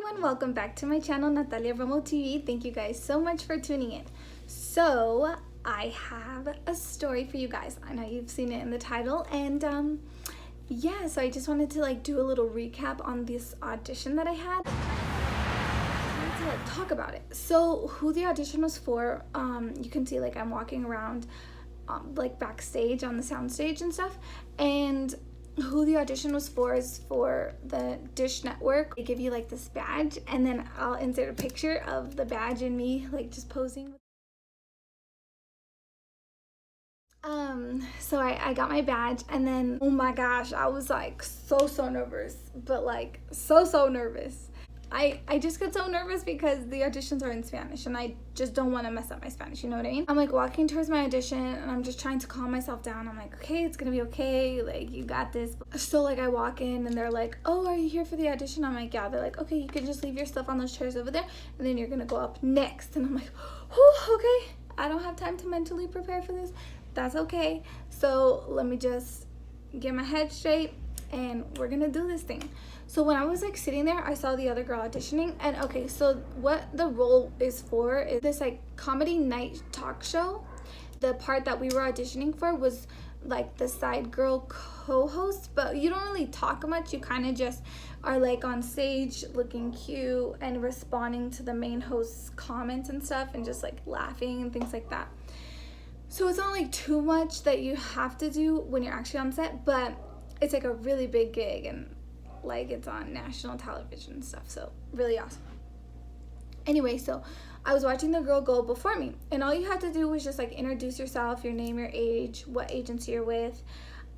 everyone, welcome back to my channel, Natalia Romo TV. Thank you guys so much for tuning in. So I have a story for you guys. I know you've seen it in the title, and yeah, so I just wanted to do a little recap on this audition that I had. I wanted to talk about it. So who the audition was for, you can see I'm walking around backstage on the soundstage and stuff, and who the audition was for is for the Dish Network. They give you this badge, and then I'll insert a picture of the badge and me just posing. So I got my badge, and then oh my gosh, I was so nervous, but so nervous. I just get so nervous because the auditions are in Spanish and I just don't want to mess up my Spanish, you know what I mean? I'm walking towards my audition and I'm just trying to calm myself down. I'm okay, it's gonna be okay, you got this. So I walk in and they're oh, are you here for the audition? I'm yeah. They're okay, you can just leave your stuff on those chairs over there and then you're gonna go up next. And I'm whew, okay, I don't have time to mentally prepare for this. That's okay. So let me just get my head straight and we're gonna do this thing. So when I was sitting there, I saw the other girl auditioning, and okay, so what the role is for is this comedy night talk show. The part that we were auditioning for was the side girl co-host, but you don't really talk much. You kind of just are on stage looking cute and responding to the main host's comments and stuff, and just laughing and things like that. So it's not too much that you have to do when you're actually on set, but it's a really big gig, and it's on national television and stuff, so really awesome. Anyway, so I was watching the girl go before me, and all you had to do was just introduce yourself, your name, your age, what agency you're with,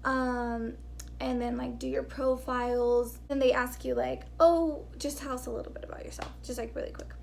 and then do your profiles. And they ask you oh, just tell us a little bit about yourself, just really quick.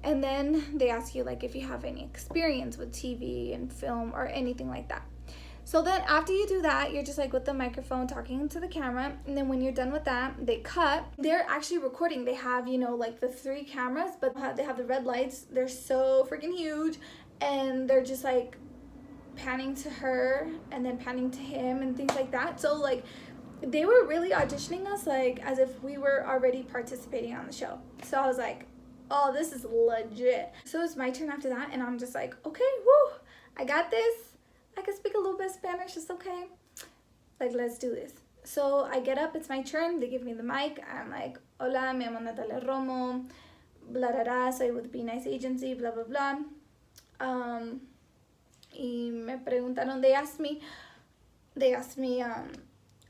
And then they ask you if you have any experience with TV and film or anything like that. So then after you do that, you're just with the microphone talking into the camera, and then when you're done with that, they cut. They're actually recording. They have the 3 cameras, but they have the red lights. They're so freaking huge, and they're just panning to her and then panning to him and things like that. So they were really auditioning us as if we were already participating on the show. So I was oh, this is legit. So it's my turn after that, and I'm just okay, woo, I got this. I can speak a little bit of Spanish, it's okay. Let's do this. So I get up, it's my turn, they give me the mic. I'm hola, me llamo Natalia Romo, blah, blah, blah, soy with Be Nice Agency, blah, blah, blah. Y me preguntaron, they asked me,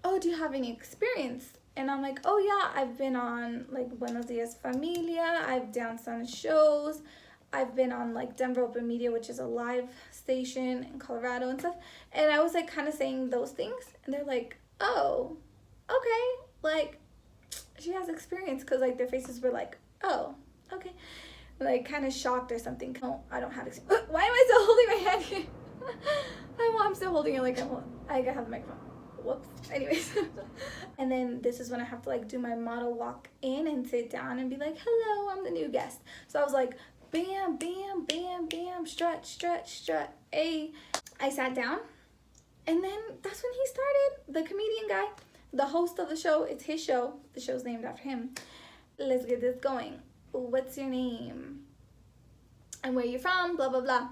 oh, do you have any experience? And I'm oh yeah, I've been on Buenos Dias Familia, I've danced on shows, I've been on Denver Open Media, which is a live station in Colorado and stuff. And I was kind of saying those things, and they're oh, okay, she has experience, because their faces were oh, okay, kind of shocked or something. No, I don't have experience. Why am I still holding my hand here? I'm still holding it I have the microphone. Whoops. Anyways. And then this is when I have to do my model walk in and sit down and be hello, I'm the new guest. So I was bam, bam, bam, bam, strut, strut, strut. Hey, I sat down, and then that's when he started. The comedian guy, the host of the show, it's his show. The show's named after him. Let's get this going. What's your name? And where you from? Blah, blah, blah.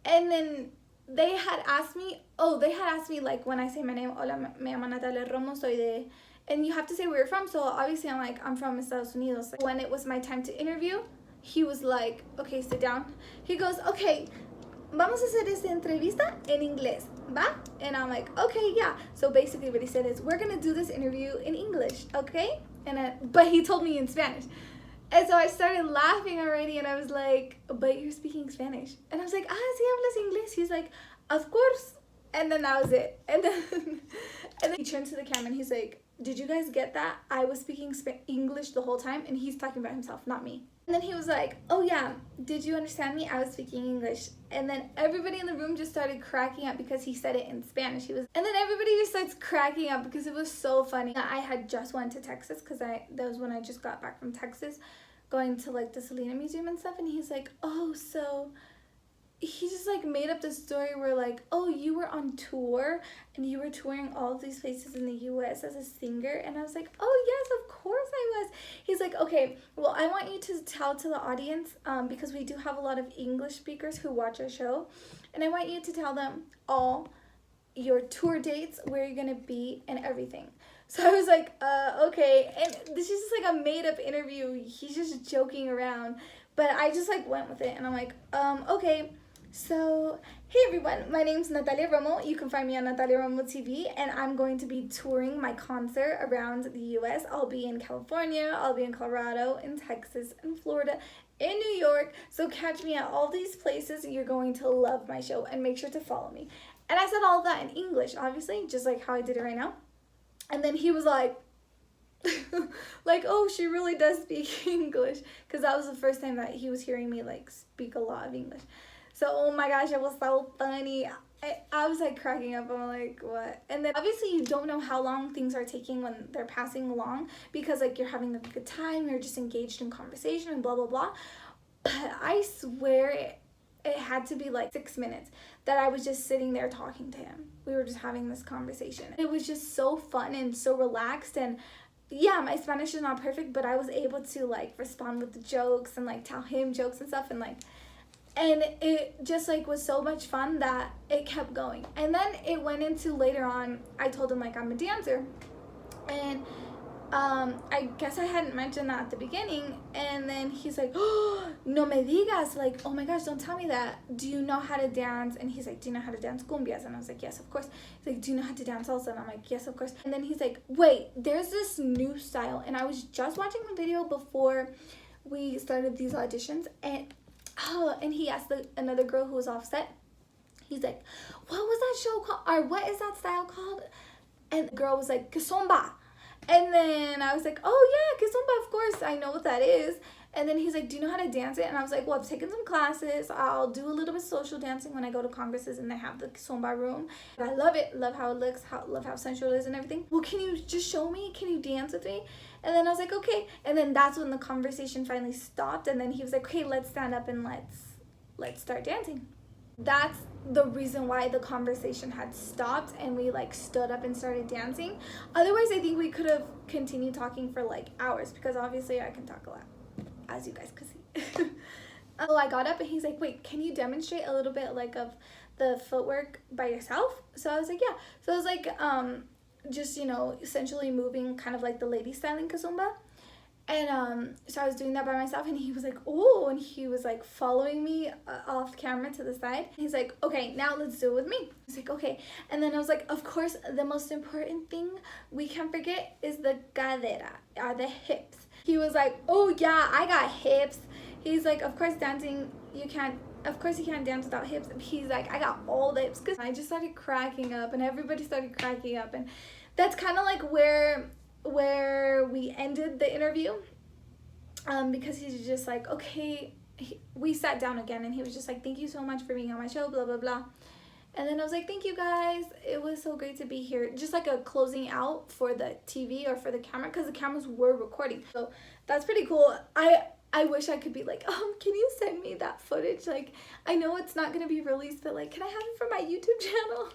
And then they had asked me, when I say my name, hola, me llamo Natalia Romo, soy de, and you have to say where you're from. So obviously I'm from Estados Unidos. When it was my time to interview, he was okay, sit down. He goes, okay, vamos a hacer esta entrevista en inglés, ¿va? And I'm okay, yeah. So basically what he said is, we're going to do this interview in English, okay? But he told me in Spanish. And so I started laughing already, and I was but you're speaking Spanish. And I was si hablas inglés? He's of course. And then that was it. And then he turned to the camera and he's did you guys get that? I was speaking English the whole time, and he's talking about himself, not me. And then he was oh yeah, did you understand me? I was speaking English. And then everybody in the room just started cracking up because he said it in Spanish. And then everybody just starts cracking up because it was so funny. I had just went to Texas, because that was when I just got back from Texas, going to the Selena Museum and stuff. And he's oh, so he just made up this story where oh, you were on tour and you were touring all of these places in the US as a singer. And I was oh yes, of course I was. He's he's like, okay, well, I want you to tell to the audience, because we do have a lot of English speakers who watch our show, and I want you to tell them all your tour dates, where you're gonna be, and everything. So I was like, okay. And this is just like a made up interview. He's just joking around. But I just like went with it, and I'm like, okay. So, hey everyone, my name's Natalia Romo. You can find me on Natalia Romo TV, and I'm going to be touring my concert around the US. I'll be in California, I'll be in Colorado, in Texas, in Florida, in New York. So catch me at all these places. You're going to love my show, and make sure to follow me. And I said all of that in English, obviously, just like how I did it right now. And then he was like, like, oh, she really does speak English, because that was the first time that he was hearing me like speak a lot of English. So, oh my gosh, it was so funny. I was like cracking up. I'm like, what? And then obviously you don't know how long things are taking when they're passing along, because like you're having a good time, you're just engaged in conversation and blah, blah, blah. But I swear it had to be like 6 minutes that I was just sitting there talking to him. We were just having this conversation. It was just so fun and so relaxed. And yeah, my Spanish is not perfect, but I was able to like respond with the jokes and like tell him jokes and stuff, and it just like was so much fun that it kept going. And then it went into later on, I told him like I'm a dancer, and I guess I hadn't mentioned that at the beginning. And then he's like, oh, no me digas, like, oh my gosh, don't tell me that. Do you know how to dance? And he's like, do you know how to dance cumbias? And I was like, yes, of course. He's like, do you know how to dance salsa? And I'm like, yes, of course. And then he's like, wait, there's this new style. And I was just watching the video before we started these auditions, and he asked another girl who was off set, he's like, what was that show called, or what is that style called? And the girl was like, kizomba. And then I was like, oh yeah, kizomba, of course, I know what that is. And then he's like, do you know how to dance it? And I was like, well, I've taken some classes. I'll do a little bit of social dancing when I go to congresses and they have the kizomba room. And I love it. Love how it looks. Love how sensual it is and everything. Well, can you just show me? Can you dance with me? And then I was like, okay. And then that's when the conversation finally stopped. And then he was like, okay, let's stand up and let's start dancing. That's the reason why the conversation had stopped and we like stood up and started dancing. Otherwise, I think we could have continued talking for like hours, because obviously I can talk a lot, as you guys could see. So I got up and he's like, wait, can you demonstrate a little bit like of the footwork by yourself? So I was like, yeah. So I was like, just, you know, essentially moving kind of like the lady styling kizomba. And so I was doing that by myself, and he was like, oh, and he was like following me off camera to the side. He's like, okay, now let's do it with me. I was like, okay. And then I was like, of course, the most important thing we can't forget is the cadera, or the hips. He was like, oh yeah, I got hips. He's like, of course, dancing, of course you can't dance without hips. He's like, I got all the hips. Because I just started cracking up, and everybody started cracking up. And that's kind of like where we ended the interview, because he's just like, okay, we sat down again, and he was just like, thank you so much for being on my show, blah blah blah. And then I was like, thank you guys, it was so great to be here. Just like a closing out for the TV or for the camera, because the cameras were recording. So that's pretty cool. I wish I could be like, can you send me that footage? Like, I know it's not gonna be released, but like, can I have it for my YouTube channel?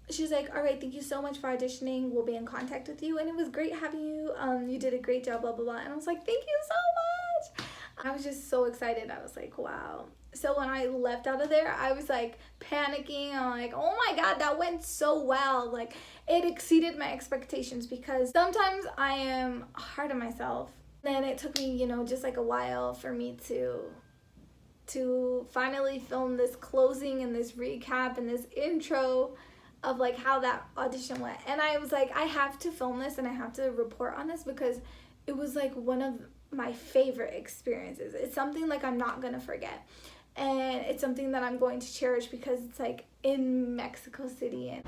She's like, all right, thank you so much for auditioning. We'll be in contact with you. And it was great having you. You did a great job, blah, blah, blah. And I was like, thank you so much. I was just so excited. I was like, wow. So when I left out of there, I was like panicking. I'm like, oh my God, that went so well. Like, it exceeded my expectations, because sometimes I am hard on myself. Then it took me, you know, just like a while for me to finally film this closing and this recap and this intro of like how that audition went. And I was like, I have to film this and I have to report on this, because it was like one of my favorite experiences. It's something like I'm not gonna forget, and it's something that I'm going to cherish, because it's like in Mexico City. And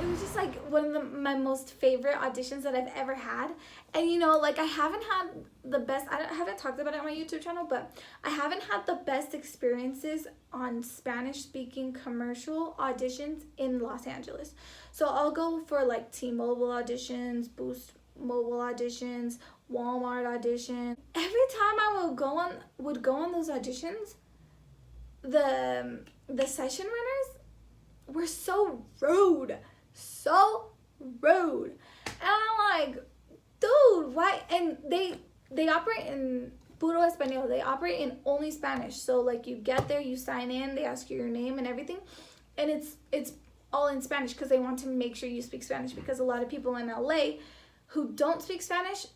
it was just like one of my most favorite auditions that I've ever had. And you know, like I haven't had the best, I haven't talked about it on my YouTube channel, but I haven't had the best experiences on Spanish speaking commercial auditions in Los Angeles. So I'll go for like T-Mobile auditions, Boost Mobile auditions, Walmart auditions. Every time I would go on those auditions, the session runners were so rude. So rude. And I'm like, dude, why? And they operate in puro español. They operate in only Spanish. So like you get there, you sign in, they ask you your name and everything, and it's all in Spanish because they want to make sure you speak Spanish, because a lot of people in LA who don't speak Spanish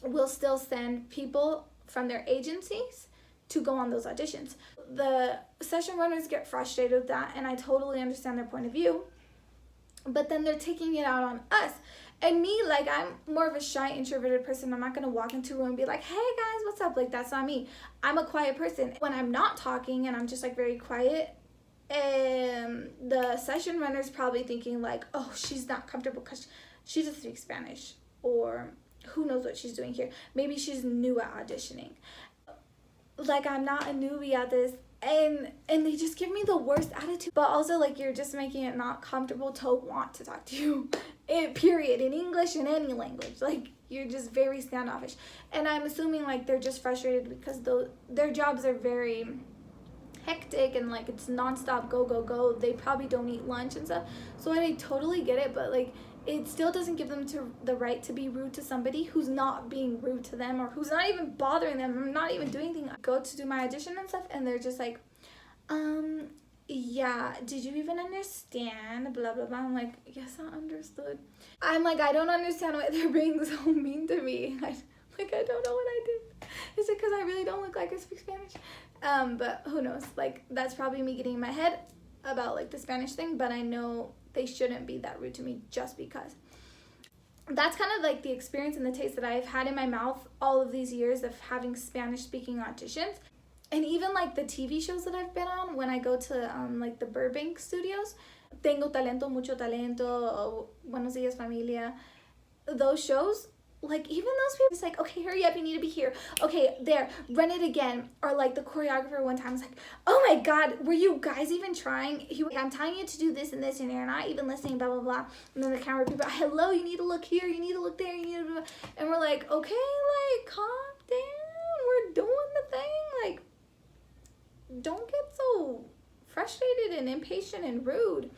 will still send people from their agencies to go on those auditions. The session runners get frustrated with that, and I totally understand their point of view, but then they're taking it out on us. And me, like, I'm more of a shy, introverted person. I'm not going to walk into a room and be like, hey guys, what's up? Like, that's not me. I'm a quiet person. When I'm not talking and I'm just like very quiet, the session runner's probably thinking like, oh, she's not comfortable because she doesn't speak Spanish, or who knows what she's doing here. Maybe she's new at auditioning. Like, I'm not a newbie at this, and they just give me the worst attitude. But also, like, you're just making it not comfortable to want to talk to you, period, in English, in any language. Like, you're just very standoffish. And I'm assuming, like, they're just frustrated because their jobs are very hectic, and like it's nonstop, go go go. They probably don't eat lunch and stuff, so I totally get it. But like, it still doesn't give them the right to be rude to somebody who's not being rude to them, or who's not even bothering them. I'm not even doing anything. I go to do my audition and stuff, and they're just like, yeah, did you even understand, blah blah blah. I'm like, yes, I understood. I'm like, I don't understand why they're being so mean to me. I don't know what I did. Is it because I really don't look like I speak Spanish? But who knows? Like, that's probably me getting in my head about like the Spanish thing, but I know they shouldn't be that rude to me just because. That's kind of like the experience and the taste that I've had in my mouth all of these years of having Spanish speaking auditions. And even like the TV shows that I've been on, when I go to like the Burbank studios, Tengo Talento, Mucho Talento, Buenos Dias Familia, those shows, like, even those people, it's like, okay, hurry up, you need to be here. Okay, there, run it again. Or like the choreographer one time was like, oh my God, were you guys even trying? He was like, I'm telling you to do this and this, and you're not even listening, blah, blah, blah. And then the camera people, hello, you need to look here, you need to look there, you need to, and we're like, okay, like, calm down, we're doing the thing. Like, don't get so frustrated and impatient and rude.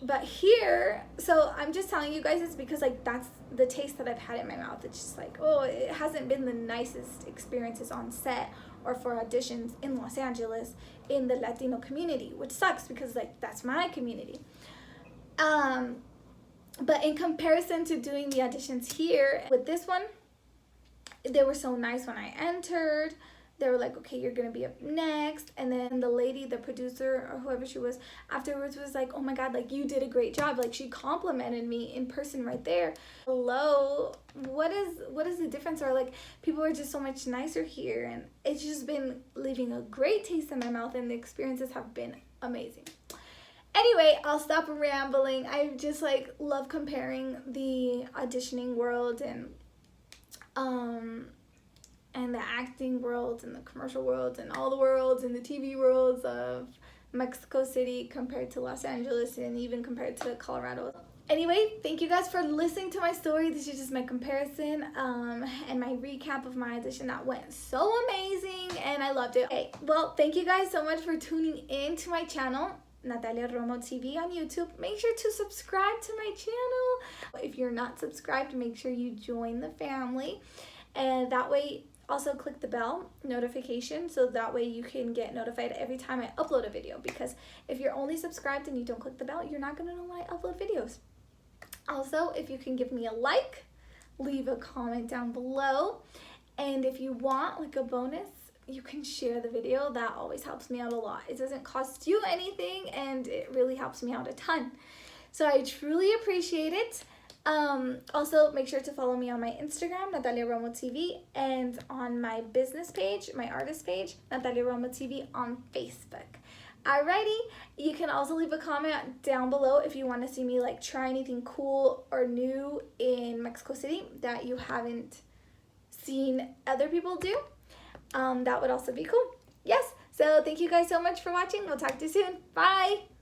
But here, so I'm just telling you guys this because like that's the taste that I've had in my mouth. It's just like, oh, it hasn't been the nicest experiences on set or for auditions in Los Angeles in the Latino community, which sucks because like that's my community. But in comparison to doing the auditions here with this one, they were so nice when I entered. They were like, okay, you're gonna be up next. And then the lady, the producer or whoever she was, afterwards was like, oh my God, like, you did a great job. Like, she complimented me in person right there. Hello, what is the difference? Or like, people are just so much nicer here, and it's just been leaving a great taste in my mouth, and the experiences have been amazing. Anyway, I'll stop rambling. I just like love comparing the auditioning world and the acting worlds and the commercial worlds and all the worlds and the TV worlds of Mexico City compared to Los Angeles, and even compared to Colorado. Anyway, thank you guys for listening to my story. This is just my comparison and my recap of my audition that went so amazing, and I loved it. Okay, well, thank you guys so much for tuning in to my channel, Natalia Romo TV on YouTube. Make sure to subscribe to my channel. If you're not subscribed, make sure you join the family, and that way also click the bell notification, so that way you can get notified every time I upload a video, because if you're only subscribed and you don't click the bell, you're not going to know when I upload videos. Also, if you can give me a like, leave a comment down below, and if you want like a bonus, you can share the video. That always helps me out a lot. It doesn't cost you anything, and it really helps me out a ton. So I truly appreciate it. Also, make sure to follow me on my Instagram, Natalia Romo TV, and on my business page, my artist page, Natalia Romo TV on Facebook. Alrighty, you can also leave a comment down below if you want to see me like try anything cool or new in Mexico City that you haven't seen other people do. That would also be cool. Yes, so thank you guys so much for watching. We'll talk to you soon. Bye!